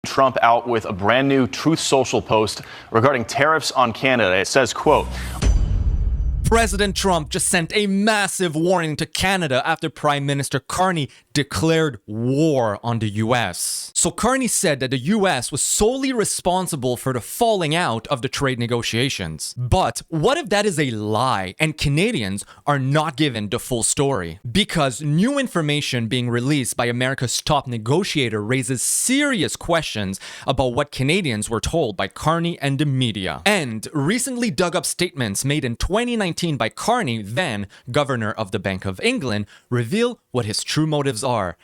Trump out with a brand new Truth Social post regarding tariffs on Canada. It says, quote, President Trump just sent a massive warning to Canada after Prime Minister Carney declared war on the US. So Carney said that the US was solely responsible for the falling out of the trade negotiations. But what if that is a lie and Canadians are not given the full story? Because new information being released by America's top negotiator raises serious questions about what Canadians were told by Carney and the media. And recently dug up statements made in 2019 by Carney, then Governor of the Bank of England, reveal what his true motives are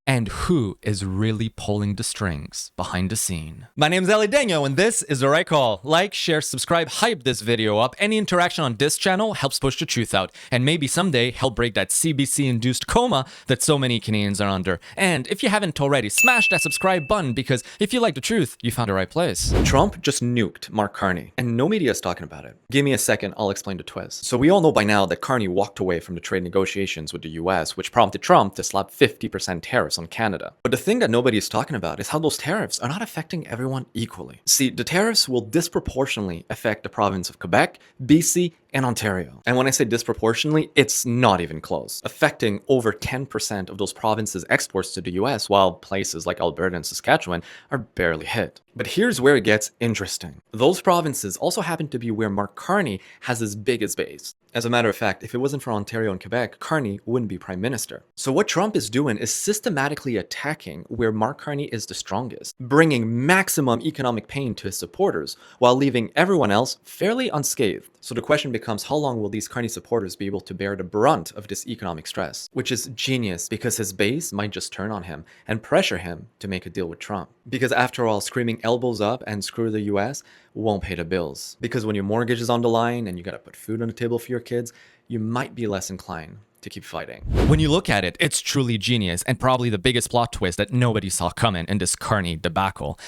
and who is really pulling the strings behind the scene. My name is Daniel, and this is The Right Call. Like, share, subscribe, hype this video up. Any interaction on this channel helps push the truth out, and maybe someday help break that CBC-induced coma that so many Canadians are under. And if you haven't already, smash that subscribe button, because if you like the truth, you found the right place. Trump just nuked Mark Carney, and no media is talking about it. Give me a second, I'll explain the twist. So we all know by now that Carney walked away from the trade negotiations with the US, which prompted Trump to slap 50% tariffs on Canada. But the thing that nobody is talking about is how those tariffs are not affecting everyone equally. See, the tariffs will disproportionately affect the province of Quebec, BC, and Ontario. And when I say disproportionately, it's not even close, affecting over 10% of those provinces' exports to the US, while places like Alberta and Saskatchewan are barely hit. But here's where it gets interesting. Those provinces also happen to be where Mark Carney has his biggest base. As a matter of fact, if it wasn't for Ontario and Quebec, Carney wouldn't be Prime Minister. So what Trump is doing is systematically attacking where Mark Carney is the strongest, bringing maximum economic pain to his supporters, while leaving everyone else fairly unscathed. So the question becomes, how long will these Carney supporters be able to bear the brunt of this economic stress? Which is genius, because his base might just turn on him and pressure him to make a deal with Trump. Because after all, screaming elbows up and screw the US won't pay the bills. Because when your mortgage is on the line and you gotta put food on the table for your kids, you might be less inclined to keep fighting. When you look at it, it's truly genius, and probably the biggest plot twist that nobody saw coming in this Carney debacle.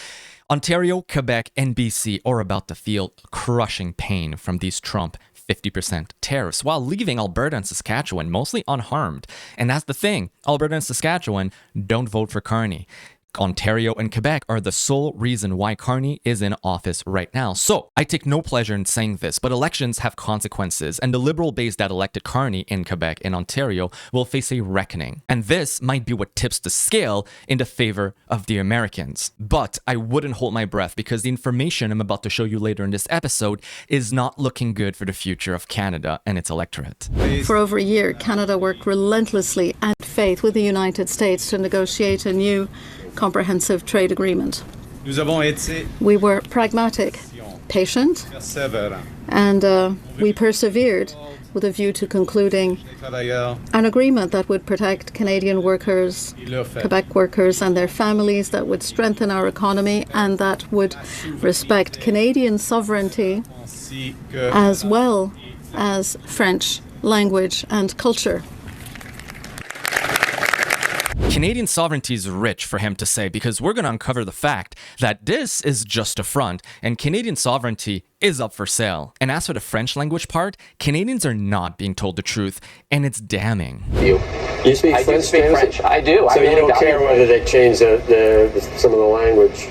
Ontario, Quebec, and BC are about to feel crushing pain from these Trump 50% tariffs, while leaving Alberta and Saskatchewan mostly unharmed. And that's the thing, Alberta and Saskatchewan don't vote for Carney. Ontario and Quebec are the sole reason why Carney is in office right now. So I take no pleasure in saying this, but elections have consequences, and the liberal base that elected Carney in Quebec and Ontario will face a reckoning. And this might be what tips the scale in the favor of the Americans. But I wouldn't hold my breath, because the information I'm about to show you later in this episode is not looking good for the future of Canada and its electorate. For over a year, Canada worked relentlessly and in faith with the United States to negotiate a new comprehensive trade agreement. We were pragmatic, patient, and we persevered with a view to concluding an agreement that would protect Canadian workers, Quebec workers and their families, that would strengthen our economy, and that would respect Canadian sovereignty as well as French language and culture. Canadian sovereignty is rich for him to say, because we're going to uncover the fact that this is just a front, and Canadian sovereignty is up for sale. And as for the French language part, Canadians are not being told the truth, and it's damning. You speak French? I do speak French. I do. So you don't care whether they change some of the language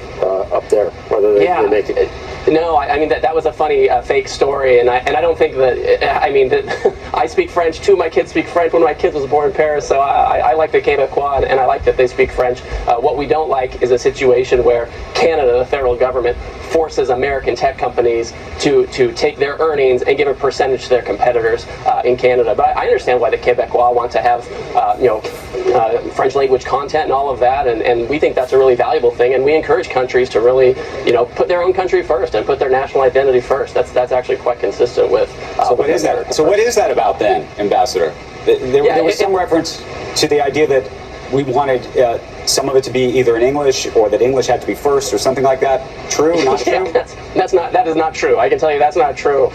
up there, whether they make it? No, I mean that was a funny fake story, and I don't think that, I mean, that I speak French too. My kids speak French. One of my kids was born in Paris, so I like the Quebecois, and I like that they speak French. What we don't like is a situation where Canada, the federal government, forces American tech companies to take their earnings and give a percentage to their competitors in Canada. But I understand why the Quebecois want to have French language content and all of that, and we think that's a really valuable thing, and we encourage countries to really put their own country first and put their national identity first. That's actually quite consistent with so what is that? So what is that about then, Ambassador? There was some reference to the idea that we wanted some of it to be either in English, or that English had to be first, or something like that. True? Not true? That is not true. I can tell you that's not true.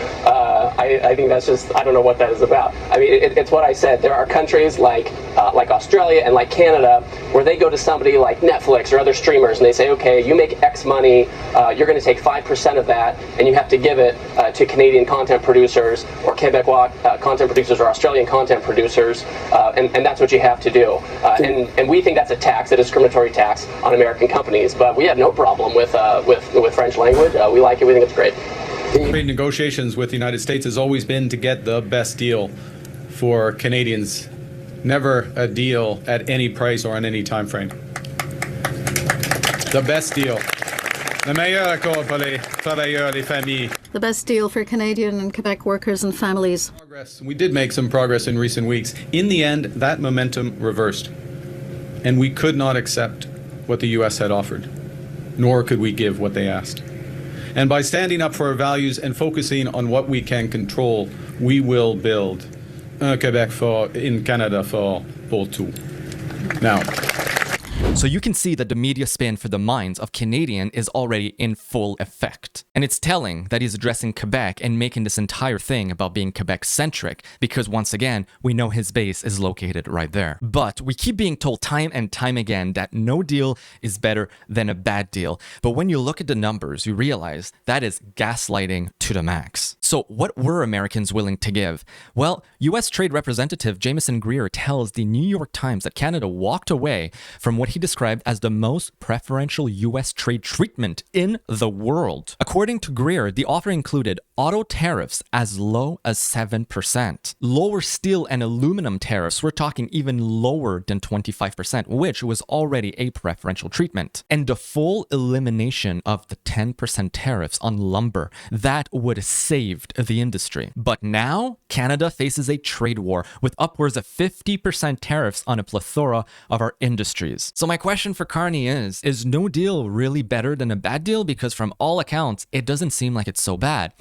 I think that's just, I don't know what that is about. I mean, it's what I said. There are countries like Australia and like Canada where they go to somebody like Netflix or other streamers and they say, okay, you make X money, you're going to take 5% of that and you have to give it to Canadian content producers or Quebecois content producers or Australian content producers, and that's what you have to do. And we think that's a tax, a discriminatory tax on American companies, but we have no problem with French language. We like it. We think it's great. Trade negotiations with the United States has always been to get the best deal for Canadians, never a deal at any price or on any time frame. The best deal. Le meilleur accord pour les travailleurs, les familles. The best deal for Canadian and Quebec workers and families. We did make some progress in recent weeks. In the end, that momentum reversed, and we could not accept what the U.S. had offered, nor could we give what they asked. And by standing up for our values and focusing on what we can control, we will build un Québec fort in Canada fort pour tout. Now, So you can see that the media spin for the minds of Canadian is already in full effect. And it's telling that he's addressing Quebec and making this entire thing about being Quebec-centric, because once again, we know his base is located right there. But we keep being told time and time again that no deal is better than a bad deal. But when you look at the numbers, you realize that is gaslighting to the max. So what were Americans willing to give? Well, U.S. Trade Representative Greer tells the New York Times that Canada walked away from what he described as the most preferential U.S. trade treatment in the world. According to Greer, the offer included auto tariffs as low as 7%. Lower steel and aluminum tariffs were talking even lower than 25%, which was already a preferential treatment. And the full elimination of the 10% tariffs on lumber, that would have saved the industry. But now, Canada faces a trade war with upwards of 50% tariffs on a plethora of our industries. So my question for Carney is no deal really better than a bad deal? Because from all accounts, it doesn't seem like it's so bad.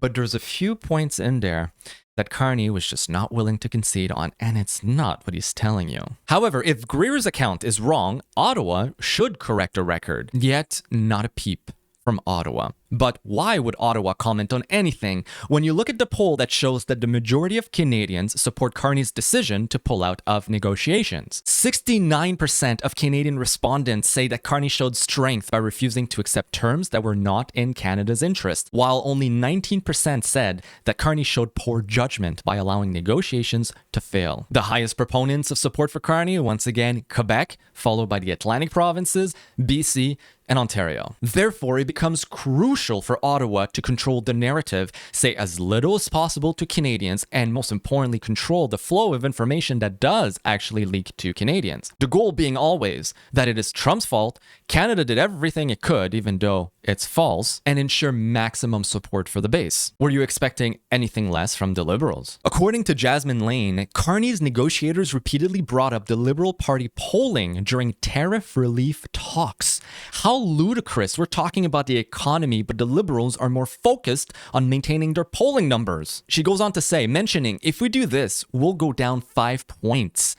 But there's a few points in there that Carney was just not willing to concede on, and it's not what he's telling you. However, if Greer's account is wrong, Ottawa should correct a record, yet not a peep from Ottawa. But why would Ottawa comment on anything when you look at the poll that shows that the majority of Canadians support Carney's decision to pull out of negotiations? 69% of Canadian respondents say that Carney showed strength by refusing to accept terms that were not in Canada's interest, while only 19% said that Carney showed poor judgment by allowing negotiations to fail. The highest proponents of support for Carney, once again, Quebec, followed by the Atlantic provinces, BC, and Ontario. Therefore, it becomes crucial for Ottawa to control the narrative, say as little as possible to Canadians, and most importantly, control the flow of information that does actually leak to Canadians. The goal being always that it is Trump's fault, Canada did everything it could, even though it's false, and ensure maximum support for the base. Were you expecting anything less from the Liberals? According to Jasmine Lane, Carney's negotiators repeatedly brought up the Liberal Party polling during tariff relief talks. How ludicrous. We're talking about the economy, but the Liberals are more focused on maintaining their polling numbers. She goes on to say, mentioning, if we do this, we'll go down 5 points.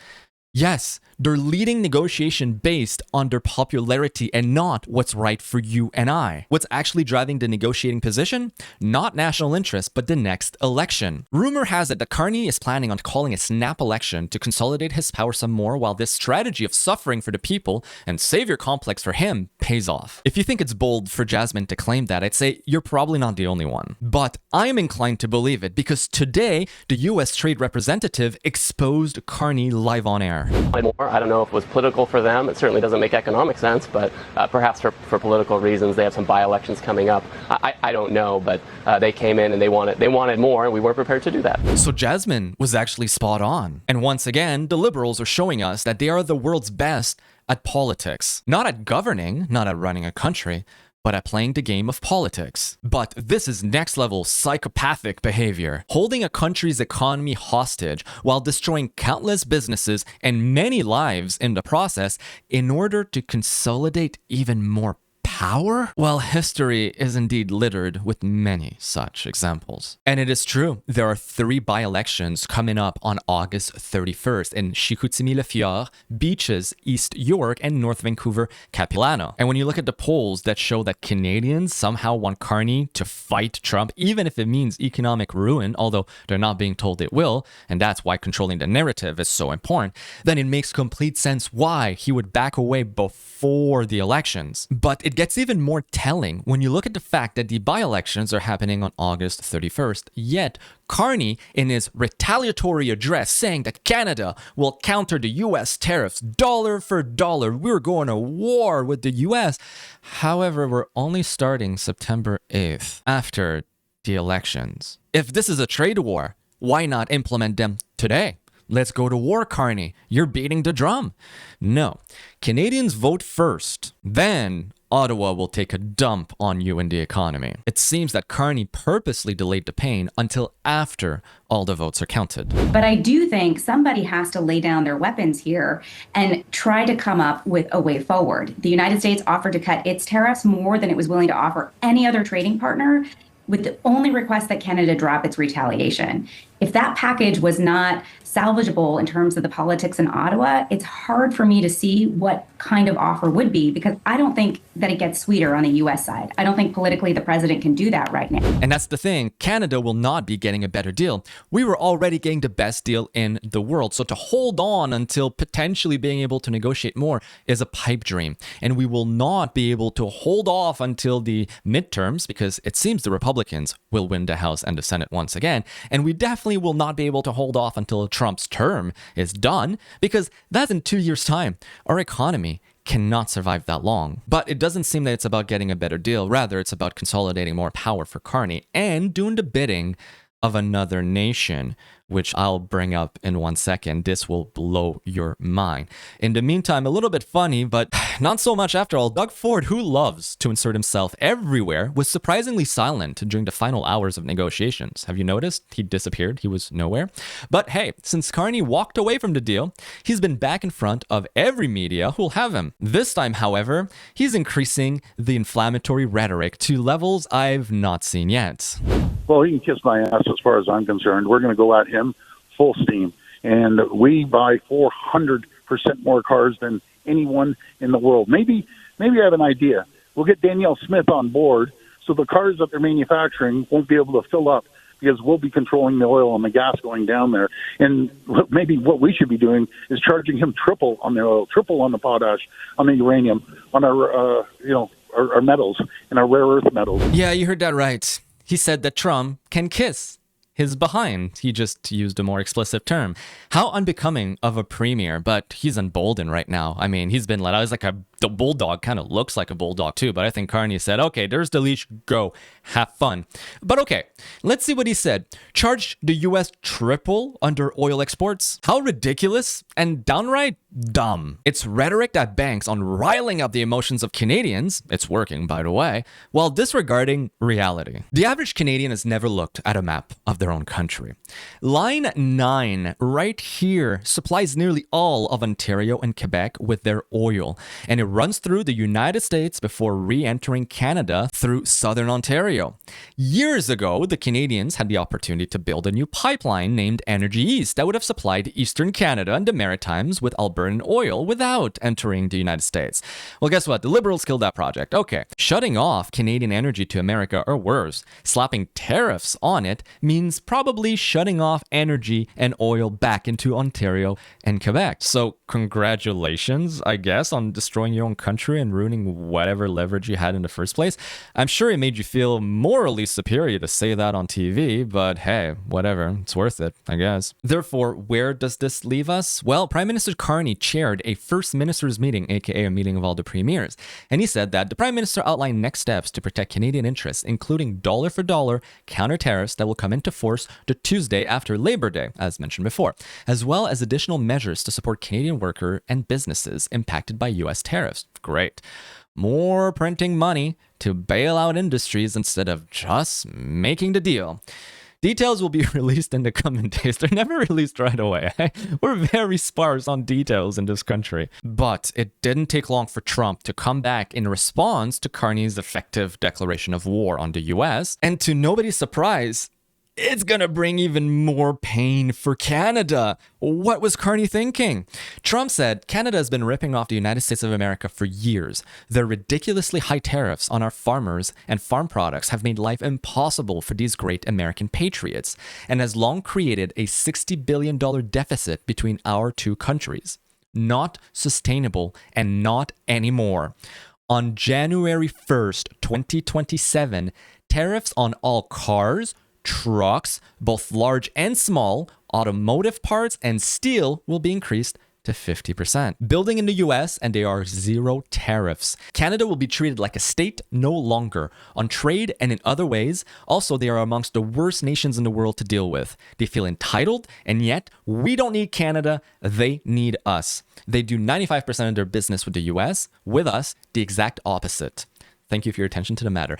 Yes, they're leading negotiation based on their popularity and not what's right for you and I. What's actually driving the negotiating position? Not national interest, but the next election. Rumor has it that Carney is planning on calling a snap election to consolidate his power some more, while this strategy of suffering for the people and savior complex for him pays off. If you think it's bold for Jasmine to claim that, I'd say you're probably not the only one. But I am inclined to believe it because today, the U.S. Trade Representative exposed Carney live on air. I don't know if it was political for them. It certainly doesn't make economic sense, but perhaps for political reasons. They have some by-elections coming up. I don't know, but they came in and they wanted more, and we weren't prepared to do that. So Jasmine was actually spot on. And once again, the Liberals are showing us that they are the world's best at politics. Not at governing, not at running a country, but at playing the game of politics. But this is next level psychopathic behavior, holding a country's economy hostage while destroying countless businesses and many lives in the process in order to consolidate even more power. power? Well, history is indeed littered with many such examples. And it is true, there are 3 by-elections coming up on August 31st in Chicoutimi-Le-Fjord, Beaches, East York, and North Vancouver, Capilano. And when you look at the polls that show that Canadians somehow want Carney to fight Trump, even if it means economic ruin, although they're not being told it will, and that's why controlling the narrative is so important, then it makes complete sense why he would back away before the elections. But it gets even more telling when you look at the fact that the by-elections are happening on August 31st, yet Carney, in his retaliatory address saying that Canada will counter the US tariffs dollar for dollar, we're going to war with the US. However, we're only starting September 8th, after the elections. If this is a trade war, why not implement them today? Let's go to war, Carney. You're beating the drum. No. Canadians vote first. Then Ottawa will take a dump on you in the economy. It seems that Carney purposely delayed the pain until after all the votes are counted. But I do think somebody has to lay down their weapons here and try to come up with a way forward. The United States offered to cut its tariffs more than it was willing to offer any other trading partner, with the only request that Canada drop its retaliation. If that package was not salvageable in terms of the politics in Ottawa, it's hard for me to see what kind of offer would be, because I don't think that it gets sweeter on the US side. I don't think politically the president can do that right now. And that's the thing, Canada will not be getting a better deal. We were already getting the best deal in the world, so to hold on until potentially being able to negotiate more is a pipe dream. And we will not be able to hold off until the midterms, because it seems the Republicans will win the House and the Senate once again, and we definitely will not be able to hold off until Trump's term is done, because that's in 2 years' time. Our economy cannot survive that long. But it doesn't seem that it's about getting a better deal. Rather, it's about consolidating more power for Carney and doing the bidding of another nation, which I'll bring up in 1 second. This will blow your mind. In the meantime, a little bit funny, but not so much after all. Doug Ford, who loves to insert himself everywhere, was surprisingly silent during the final hours of negotiations. Have you noticed? He disappeared. He was nowhere. But hey, since Carney walked away from the deal, he's been back in front of every media who'll have him. This time, however, he's increasing the inflammatory rhetoric to levels I've not seen yet. Well, he can kiss my ass as far as I'm concerned. We're going to go at him full steam. And we buy 400% more cars than anyone in the world. Maybe I have an idea. We'll get Danielle Smith on board so the cars that they're manufacturing won't be able to fill up, because we'll be controlling the oil and the gas going down there. And maybe what we should be doing is charging him triple on the oil, triple on the potash, on the uranium, on our metals and our rare earth metals. Yeah, you heard that right. He said that Trump can kiss his behind. He just used a more explicit term. How unbecoming of a premier, but he's emboldened right now. I mean, he's been let out. He's like the bulldog, kind of looks like a bulldog too, but I think Carney said, okay, there's the leash, go, have fun. But okay, let's see what he said. Charged the US triple under oil exports? How ridiculous and downright dumb. It's rhetoric that banks on riling up the emotions of Canadians, it's working by the way, while disregarding reality. The average Canadian has never looked at a map of their own country. Line 9 right here supplies nearly all of Ontario and Quebec with their oil, and it runs through the United States before re-entering Canada through southern Ontario. Years ago, the Canadians had the opportunity to build a new pipeline named Energy East that would have supplied eastern Canada and the Maritimes with Albertan oil without entering the United States. Well, guess what? The Liberals killed that project. Okay, shutting off Canadian energy to America, or worse, slapping tariffs on it, means probably shutting off energy and oil back into Ontario and Quebec. So congratulations, I guess, on destroying your own country and ruining whatever leverage you had in the first place. I'm sure it made you feel morally superior to say that on TV, but hey, whatever, it's worth it, I guess. Therefore, where does this leave us? Well, Prime Minister Carney chaired a First Minister's meeting, aka a meeting of all the premiers, and he said that the Prime Minister outlined next steps to protect Canadian interests, including dollar-for-dollar counter tariffs that will come into force the Tuesday after Labor Day, as mentioned before, as well as additional measures to support Canadian workers and businesses impacted by US tariffs. Great. More printing money to bail out industries instead of just making the deal. Details will be released in the coming days. They're never released right away. We're very sparse on details in this country. But it didn't take long for Trump to come back in response to Carney's effective declaration of war on the US. And to nobody's surprise, it's gonna bring even more pain for Canada. What was Carney thinking? Trump said Canada has been ripping off the United States of America for years. Their ridiculously high tariffs on our farmers and farm products have made life impossible for these great American patriots and has long created a $60 billion deficit between our two countries. Not sustainable and not anymore. On January 1st, 2027, tariffs on all cars, trucks, both large and small, automotive parts, and steel will be increased to 50%. Building in the US, and there are zero tariffs. Canada will be treated like a state no longer, on trade and in other ways. Also, they are amongst the worst nations in the world to deal with. They feel entitled, and yet we don't need Canada, they need us. They do 95% of their business with the US, with us, the exact opposite. Thank you for your attention to the matter.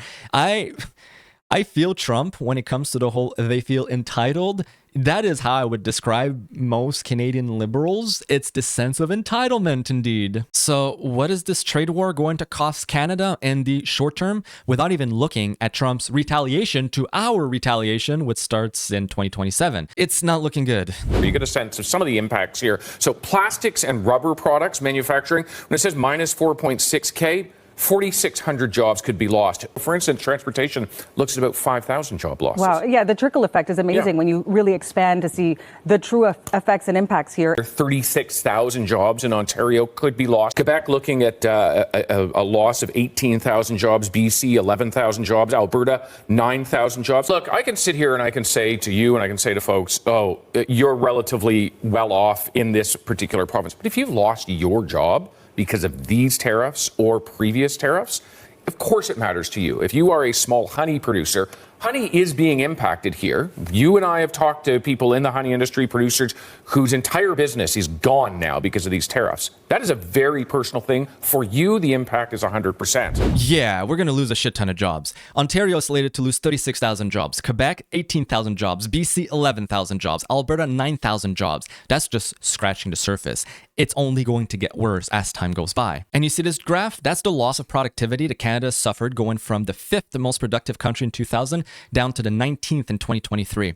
I feel Trump when it comes to the whole they feel entitled. That is how I would describe most Canadian liberals. It's the sense of entitlement, indeed. So what is this trade war going to cost Canada in the short term without even looking at Trump's retaliation to our retaliation, which starts in 2027? It's not looking good. You get a sense of some of the impacts here. So plastics and rubber products manufacturing, when it says minus 4.6K, 4,600 jobs could be lost. For instance, transportation looks at about 5,000 job losses. Wow. Yeah, the trickle effect is amazing when you really expand to see the true effects and impacts here. 36,000 jobs in Ontario could be lost. Quebec looking at a loss of 18,000 jobs. BC, 11,000 jobs. Alberta, 9,000 jobs. Look, I can sit here and I can say to you and I can say to folks, oh, you're relatively well off in this particular province. But if you've lost your job because of these tariffs or previous tariffs, of course it matters to you. If you are a small honey producer, honey is being impacted here. You and I have talked to people in the honey industry, producers whose entire business is gone now because of these tariffs. That is a very personal thing. For you, the impact is 100%. Yeah, we're going to lose a shit ton of jobs. Ontario is slated to lose 36,000 jobs. Quebec, 18,000 jobs. BC, 11,000 jobs. Alberta, 9,000 jobs. That's just scratching the surface. It's only going to get worse as time goes by. And you see this graph? That's the loss of productivity that Canada suffered going from the 5th most productive country in 2000 down to the 19th in 2023.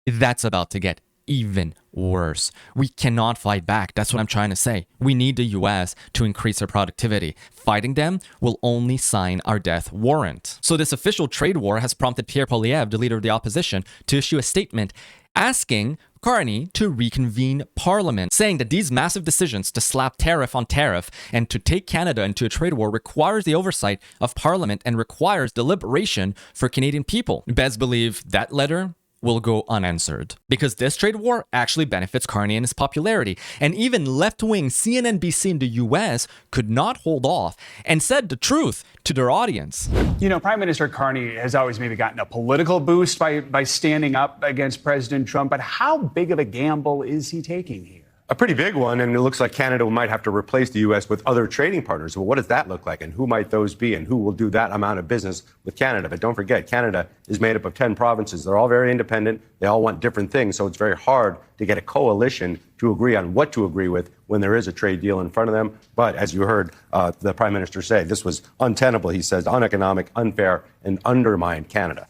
That's about to get even worse. We cannot fight back. That's what I'm trying to say. We need the US to increase our productivity. Fighting them will only sign our death warrant. So this official trade war has prompted Pierre Poilievre, the leader of the opposition, to issue a statement asking Carney to reconvene Parliament, saying that these massive decisions to slap tariff on tariff and to take Canada into a trade war requires the oversight of Parliament and requires deliberation for Canadian people. Best believe that letter will go unanswered because this trade war actually benefits Carney and his popularity. And even left-wing CNNBC in the US could not hold off and said the truth to their audience. You know, Prime Minister Carney has always maybe gotten a political boost by standing up against President Trump, but how big of a gamble is he taking here? A pretty big one, and it looks like Canada might have to replace the U.S. with other trading partners. Well, what does that look like, and who might those be, and who will do that amount of business with Canada? But don't forget, Canada is made up of 10 provinces. They're all very independent. They all want different things, so it's very hard to get a coalition to agree on what to agree with when there is a trade deal in front of them. But as you heard the Prime Minister say, this was untenable, he says, uneconomic, unfair, and undermined Canada.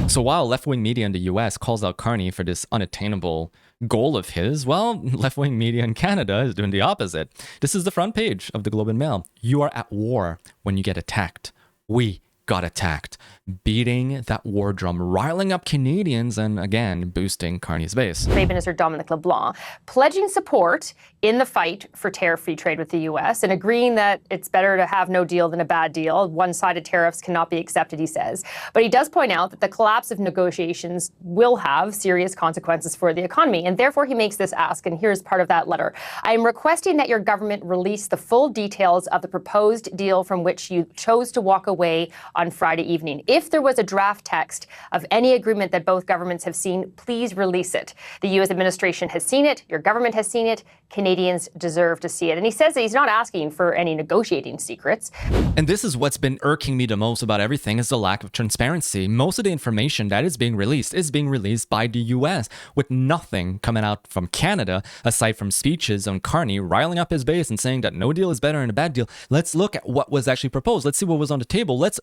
So while left-wing media in the US calls out Carney for this unattainable goal of his, well, left-wing media in Canada is doing the opposite. This is the front page of the Globe and Mail. You are at war when you get attacked. We got attacked, beating that war drum, riling up Canadians, and again, boosting Carney's base. Trade Minister Dominic LeBlanc pledging support in the fight for tariff-free trade with the U.S. and agreeing that it's better to have no deal than a bad deal. One-sided tariffs cannot be accepted, he says. But he does point out that the collapse of negotiations will have serious consequences for the economy, and therefore he makes this ask, and here's part of that letter. I am requesting that your government release the full details of the proposed deal from which you chose to walk away on Friday evening. if there was a draft text of any agreement that both governments have seen, please release it. The U.S. administration has seen it. Your government has seen it. Canadians deserve to see it. And he says that he's not asking for any negotiating secrets. And this is what's been irking me the most about everything is the lack of transparency. Most of the information that is being released by the US, with nothing coming out from Canada aside from speeches on Carney riling up his base and saying that no deal is better than a bad deal. Let's look at what was actually proposed. Let's see what was on the table. Let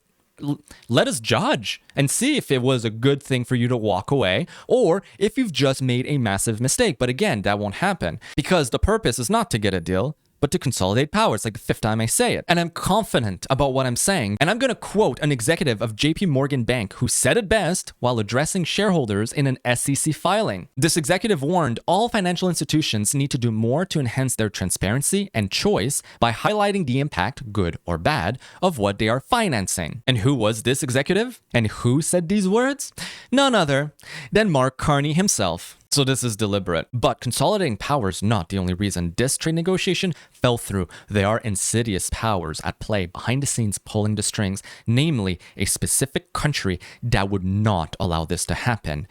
us judge and see if it was a good thing for you to walk away or if you've just made a massive mistake. But again, that won't happen because the purpose is not to get a deal, but to consolidate power. It's like the fifth time I say it. And I'm confident about what I'm saying. And I'm going to quote an executive of JP Morgan Bank who said it best while addressing shareholders in an SEC filing. This executive warned all financial institutions need to do more to enhance their transparency and choice by highlighting the impact, good or bad, of what they are financing. And who was this executive? And who said these words? None other than Mark Carney himself. So this is deliberate. But consolidating power is not the only reason this trade negotiation fell through. There are insidious powers at play behind the scenes pulling the strings, namely a specific country that would not allow this to happen.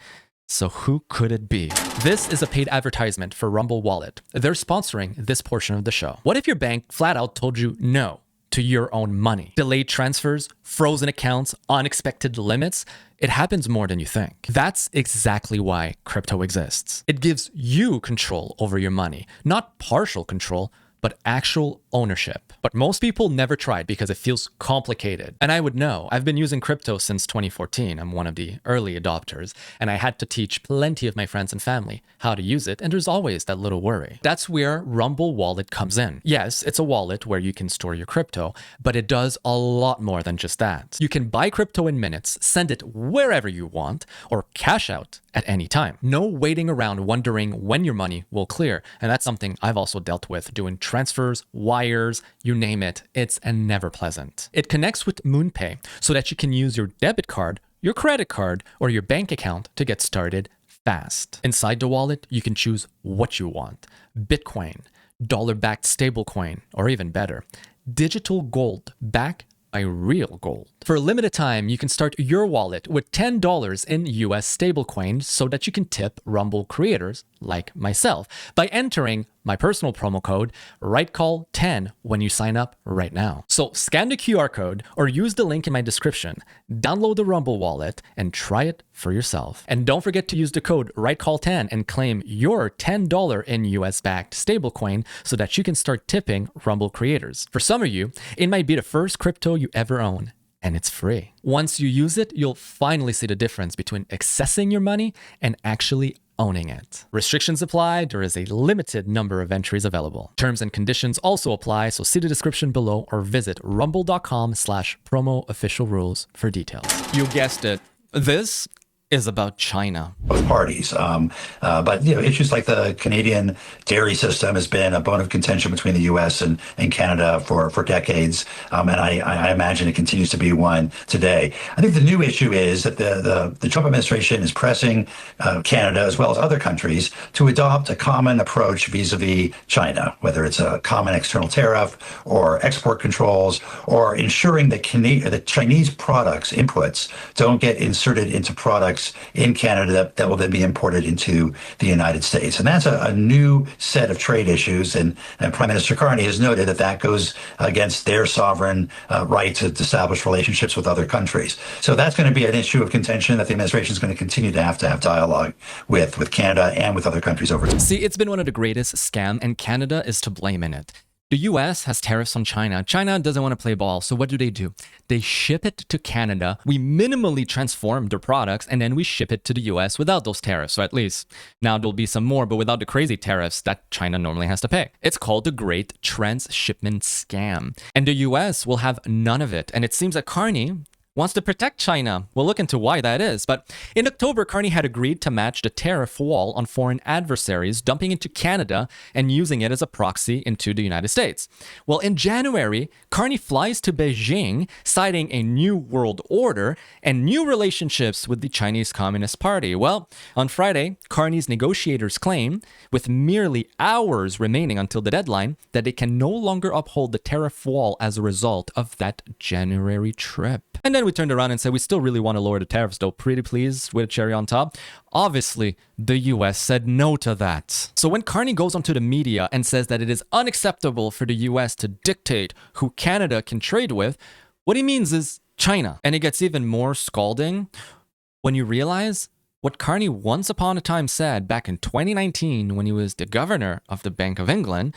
So who could it be? This is a paid advertisement for Rumble Wallet. They're sponsoring this portion of the show. What if your bank flat out told you no to your own money? Delayed transfers, frozen accounts, unexpected limits. It happens more than you think. That's exactly why crypto exists. It gives you control over your money, not partial control, but actual ownership. But most people never tried because it feels complicated. And I would know. I've been using crypto since 2014. I'm one of the early adopters, and I had to teach plenty of my friends and family how to use it, and there's always that little worry. That's where Rumble Wallet comes in. Yes, it's a wallet where you can store your crypto, but it does a lot more than just that. You can buy crypto in minutes, send it wherever you want, or cash out at any time. No waiting around wondering when your money will clear. And that's something I've also dealt with doing transfers, wires, you name it. It's never pleasant. It connects with MoonPay so that you can use your debit card, your credit card, or your bank account to get started fast. Inside the wallet, you can choose what you want. Bitcoin, dollar-backed stablecoin, or even better, digital gold backed by real gold. For a limited time, you can start your wallet with $10 in US stablecoins so that you can tip Rumble creators like myself by entering my personal promo code RightCall10 when you sign up right now. So scan the QR code or use the link in my description, download the Rumble wallet and try it for yourself. And don't forget to use the code RightCall10 and claim your $10 in US backed stablecoin so that you can start tipping Rumble creators. For some of you, it might be the first crypto you ever own. And it's free. Once you use it, you'll finally see the difference between accessing your money and actually owning it. Restrictions apply. There is a limited number of entries available. Terms and conditions also apply, so see the description below or visit rumble.com/promo-official-rules for details. You guessed it. This is about China. Both parties. But issues like the Canadian dairy system has been a bone of contention between the U.S. and Canada for decades. And I imagine it continues to be one today. I think the new issue is that the Trump administration is pressing Canada as well as other countries to adopt a common approach vis-a-vis China, whether it's a common external tariff or export controls or ensuring that Chinese products, inputs, don't get inserted into products in Canada that will then be imported into the United States. And that's a new set of trade issues. And Prime Minister Carney has noted that goes against their sovereign right to establish relationships with other countries. So that's going to be an issue of contention that the administration is going to continue to have dialogue with Canada and with other countries over time. See, it's been one of the greatest scams, and Canada is to blame in it. The US has tariffs on China. China doesn't want to play ball, so what do? They ship it to Canada. We minimally transform their products, and then we ship it to the US without those tariffs, or at least now there'll be some more, but without the crazy tariffs that China normally has to pay. It's called the Great Transshipment Scam, and the US will have none of it. And it seems that Carney wants to protect China. We'll look into why that is. But in October, Carney had agreed to match the tariff wall on foreign adversaries, dumping into Canada and using it as a proxy into the United States. Well, in January, Carney flies to Beijing, citing a new world order and new relationships with the Chinese Communist Party. Well, on Friday, Carney's negotiators claim, with merely hours remaining until the deadline, that they can no longer uphold the tariff wall as a result of that January trip. And then then we turned around and said, we still really want to lower the tariffs, though, pretty please, with a cherry on top. Obviously, the US said no to that. So when Carney goes onto the media and says that it is unacceptable for the US to dictate who Canada can trade with, what he means is China. And it gets even more scalding when you realize what Carney once upon a time said back in 2019 when he was the governor of the Bank of England,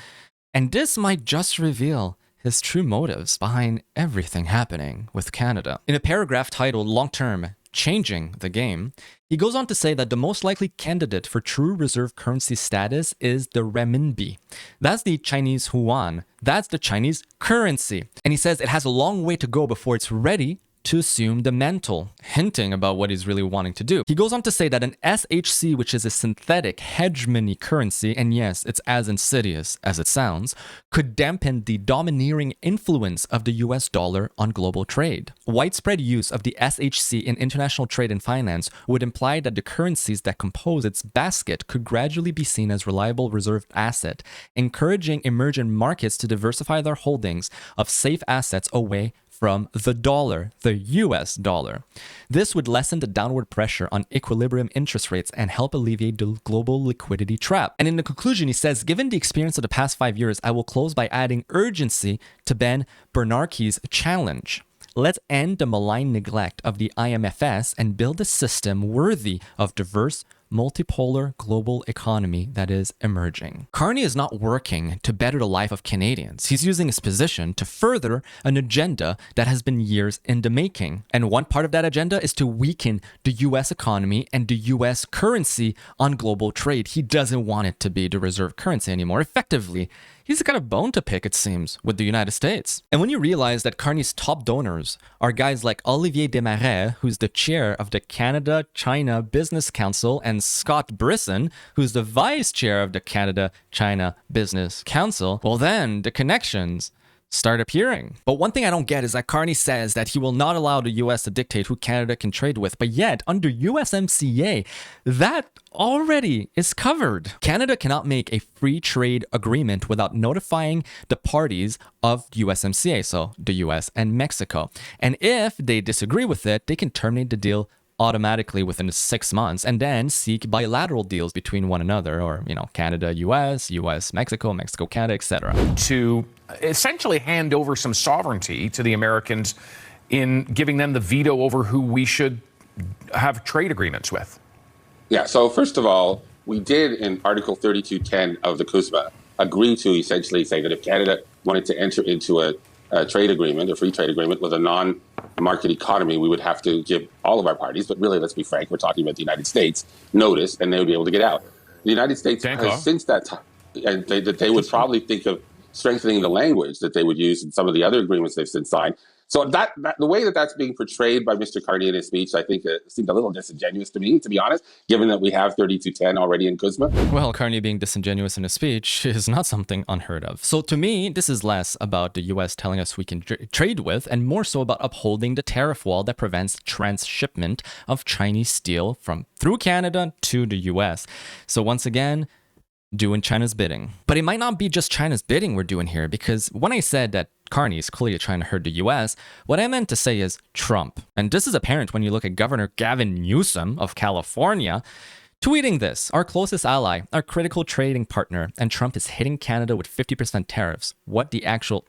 and this might just reveal his true motives behind everything happening with Canada. In a paragraph titled Long Term, Changing the Game, he goes on to say that the most likely candidate for true reserve currency status is the renminbi. That's the Chinese yuan. That's the Chinese currency. And he says it has a long way to go before it's ready to assume the mantle, hinting about what he's really wanting to do. He goes on to say that an SHC, which is a synthetic hegemony currency, and yes, it's as insidious as it sounds, could dampen the domineering influence of the US dollar on global trade. Widespread use of the SHC in international trade and finance would imply that the currencies that compose its basket could gradually be seen as reliable reserve asset, encouraging emerging markets to diversify their holdings of safe assets away from the dollar, the US dollar. This would lessen the downward pressure on equilibrium interest rates and help alleviate the global liquidity trap. And in the conclusion, he says, given the experience of the past 5 years, I will close by adding urgency to Ben Bernanke's challenge. Let's end the malign neglect of the IMFS and build a system worthy of diverse, multipolar global economy that is emerging. Carney is not working to better the life of Canadians. He's using his position to further an agenda that has been years in the making. And one part of that agenda is to weaken the US economy and the US currency on global trade. He doesn't want it to be the reserve currency anymore. Effectively, he's got a bone to pick, it seems, with the United States. And when you realize that Carney's top donors are guys like Olivier Desmarais, who's the chair of the Canada-China Business Council, and Scott Brisson, who's the vice chair of the Canada-China Business Council, well then, the connections start appearing. But one thing I don't get is that Carney says that he will not allow the US to dictate who Canada can trade with, but yet under USMCA, that already is covered. Canada cannot make a free trade agreement without notifying the parties of USMCA, so the US and Mexico. And if they disagree with it, they can terminate the deal automatically within 6 months and then seek bilateral deals between one another, or, Canada, US, Mexico, Mexico, Canada, etc. To essentially hand over some sovereignty to the Americans in giving them the veto over who we should have trade agreements with. Yeah, so first of all, we did in Article 3210 of the CUSMA agree to essentially say that if Canada wanted to enter into a trade agreement, a free trade agreement with a non-market economy, we would have to give all of our parties, but really, let's be frank, we're talking about the United States, notice, and they would be able to get out. The United States has since that time, and they would probably think of strengthening the language that they would use in some of the other agreements they've since signed. So that the way that that's being portrayed by Mr. Carney in his speech, I think seemed a little disingenuous to me, to be honest, given that we have 3210 already in CUSMA. Well, Carney being disingenuous in his speech is not something unheard of. So to me, this is less about the US telling us we can trade with, and more so about upholding the tariff wall that prevents transshipment of Chinese steel through Canada to the US. So once again, doing China's bidding. But it might not be just China's bidding we're doing here, because when I said that Carney is clearly trying to hurt the US, what I meant to say is Trump. And this is apparent when you look at Governor Gavin Newsom of California tweeting this: our closest ally, our critical trading partner, and Trump is hitting Canada with 50% tariffs. What the actual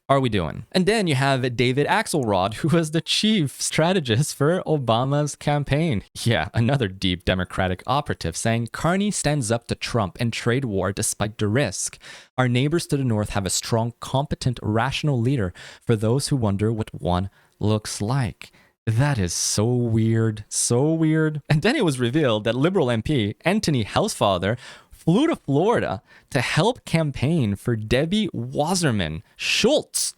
are we doing? And then you have David Axelrod, who was the chief strategist for Obama's campaign. Yeah, another deep Democratic operative, saying Carney stands up to Trump and trade war despite the risk. Our neighbors to the north have a strong, competent, rational leader for those who wonder what one looks like. That is so weird, so weird. And then it was revealed that Liberal MP Anthony Housefather flew to Florida to help campaign for Debbie Wasserman Schultz,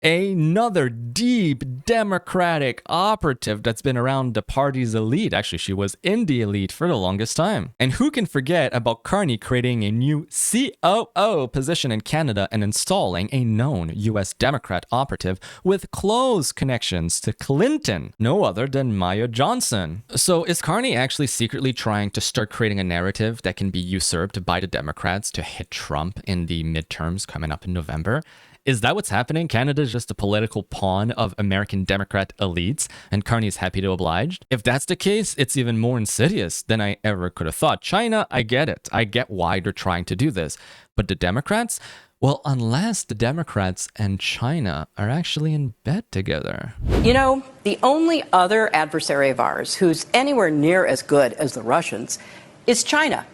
another deep Democratic operative that's been around the party's elite. Actually, she was in the elite for the longest time. And who can forget about Carney creating a new COO position in Canada and installing a known US Democrat operative with close connections to Clinton, no other than Maya Johnson. So is Carney actually secretly trying to start creating a narrative that can be usurped by the Democrats to hit Trump in the midterms coming up in November? Is that what's happening? Canada is just a political pawn of American Democrat elites, and Carney is happy to oblige? If that's the case, it's even more insidious than I ever could have thought. China, I get it. I get why they're trying to do this. But the Democrats? Well, unless the Democrats and China are actually in bed together. You know, the only other adversary of ours who's anywhere near as good as the Russians is China.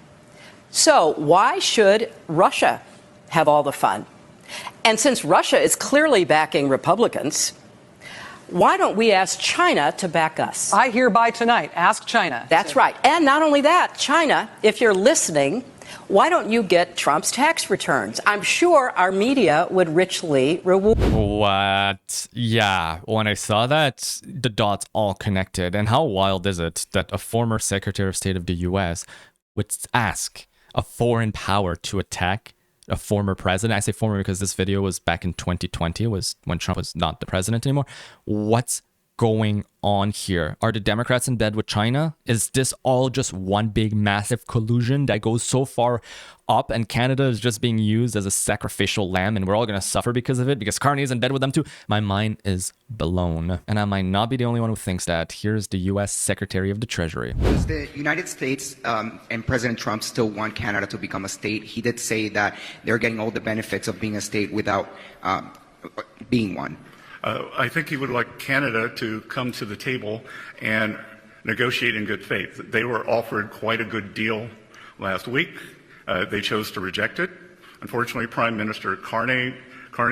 So why should Russia have all the fun? And since Russia is clearly backing Republicans, why don't we ask China to back us? I hereby tonight ask China. That's right. And not only that, China, if you're listening, why don't you get Trump's tax returns? I'm sure our media would richly reward. What? Yeah, when I saw that, the dots all connected. And how wild is it that a former Secretary of State of the US would ask a foreign power to attack a former president? I say former because this video was back in 2020, was when Trump was not the president anymore. What's going on here? Are the Democrats in bed with China? Is this all just one big massive collusion that goes so far up and Canada is just being used as a sacrificial lamb and we're all going to suffer because of it because Carney is in bed with them too? My mind is blown. And I might not be the only one who thinks that. Here's the US Secretary of the Treasury. Does the United States and President Trump still want Canada to become a state? He did say that they're getting all the benefits of being a state without being one. I think he would like Canada to come to the table and negotiate in good faith. They were offered quite a good deal last week. They chose to reject it. Unfortunately, Prime Minister Carney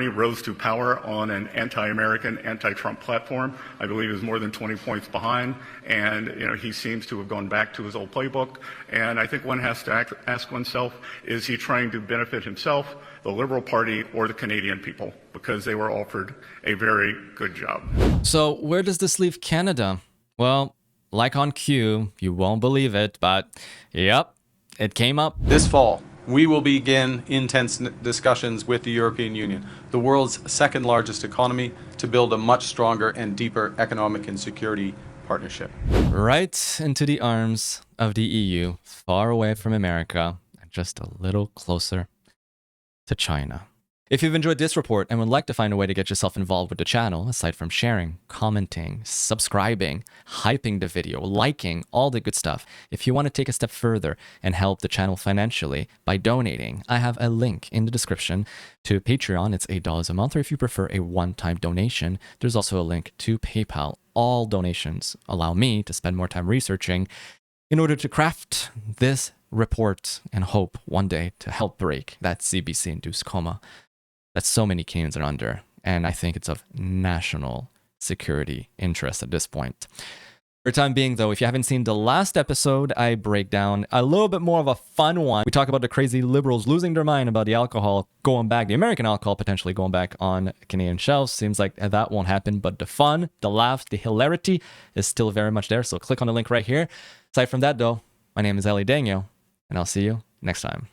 rose to power on an anti-American, anti-Trump platform. I believe he was more than 20 points behind, and he seems to have gone back to his old playbook. And I think one has to ask oneself, is he trying to benefit himself, the Liberal Party, or the Canadian people? Because they were offered a very good job. So where does this leave Canada? Well, like on cue, you won't believe it, but yep, it came up. This fall, we will begin intense discussions with the European Union, the world's second largest economy, to build a much stronger and deeper economic and security partnership. Right into the arms of the EU, far away from America, and just a little closer to China. If you've enjoyed this report and would like to find a way to get yourself involved with the channel, aside from sharing, commenting, subscribing, hyping the video, liking, all the good stuff, if you want to take a step further and help the channel financially by donating, I have a link in the description to Patreon. It's $8 a month, or if you prefer a one-time donation, there's also a link to PayPal. All donations allow me to spend more time researching in order to craft this report and hope one day to help break that CBC-induced coma that so many Canadians are under. And I think it's of national security interest at this point. For the time being, though, if you haven't seen the last episode, I break down a little bit more of a fun one. We talk about the crazy liberals losing their mind about the alcohol going back, the American alcohol potentially going back on Canadian shelves. Seems like that won't happen, but the fun, the laughs, the hilarity is still very much there. So click on the link right here. Aside from that, though, my name is Eli Daniel, and I'll see you next time.